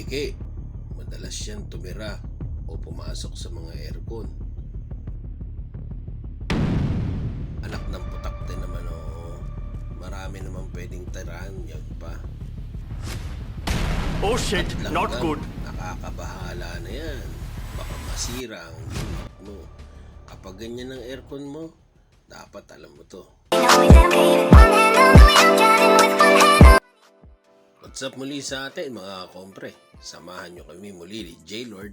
butiki. Madalas yan tumira o pumasok sa mga aircon. Anak ng putakte naman marami naman pwedeng tirahan yan pa. Oh shit, At not langgam, good. nakakabahala na yan. Baka masira ang unit mo. Kapag ganyan ang aircon mo, dapat alam mo to. What's up muli sa atin mga kompre? Samahan nyo kami muli ni J-Lord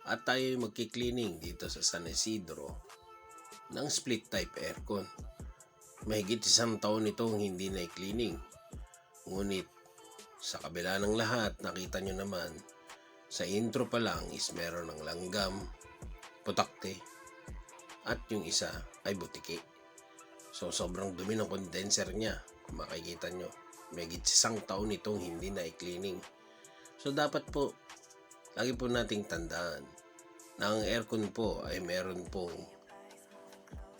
at tayo magki-cleaning dito sa San Isidro ng split type aircon. Mahigit 1 taon itong hindi na i-cleaning. Ngunit sa kabila ng lahat, nakita nyo naman sa intro pa lang is meron ng langgam, putakte, at yung isa ay butiki. So sobrang dumi ng condenser niya. Kung makikita nyo, mahigit 1 taon itong hindi na i-cleaning. So dapat po, lagi po nating tandaan na ang aircon po ay meron pong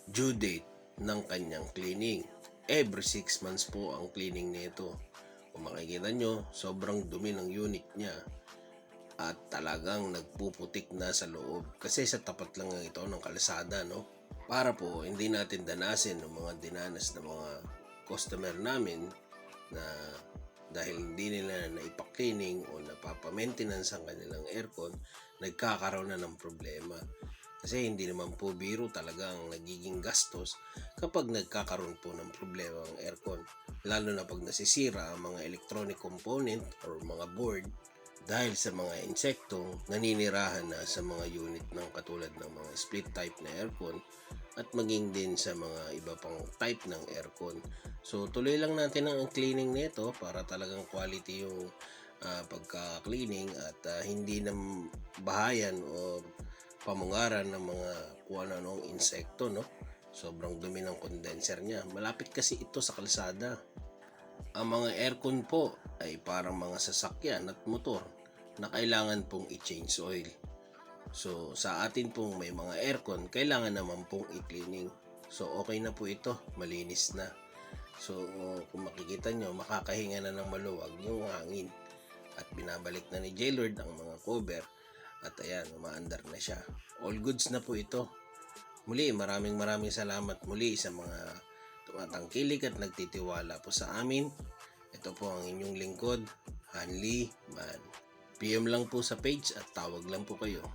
due date ng kanyang cleaning. Every 6 months po ang cleaning nito. Kung makikita nyo, sobrang dumi ng unit niya at talagang nagpuputik na sa loob kasi sa tapat lang ito ng kalsada, no? Para po hindi natin danasin ng mga dinanas ng mga customer namin na dahil hindi nila naipa-cleaning o napapa-maintenance ang kanilang aircon, nagkakaroon na ng problema. Kasi hindi naman po biro talagang nagiging gastos kapag nagkakaroon po ng problema ang aircon. Lalo na pag nasisira ang mga electronic component or mga board dahil sa mga insektong naninirahan na sa mga unit ng katulad ng mga split type na aircon at maging din sa mga iba pang type ng aircon. So tuloy lang natin ang cleaning nito para talagang quality yung pagka-cleaning at hindi na bahayan o pamungaran ng mga kung anong insekto, no? Sobrang dumi ng condenser niya. Malapit kasi ito sa kalsada. Ang mga aircon po ay parang mga sasakyan at motor na kailangan pong i-change oil. So sa atin pong may mga aircon, kailangan naman pong i-cleaning. So okay na po ito, malinis na. So kung makikita nyo, makakahinga na ng maluwag yung hangin. At binabalik na ni J-Lord ang mga cover. At ayan, umaandar na siya. All goods na po ito. Muli, maraming salamat muli sa mga tumatangkilik at nagtitiwala po sa amin. Ito po ang inyong lingkod, Hanli Man. PM lang po sa page at tawag lang po kayo.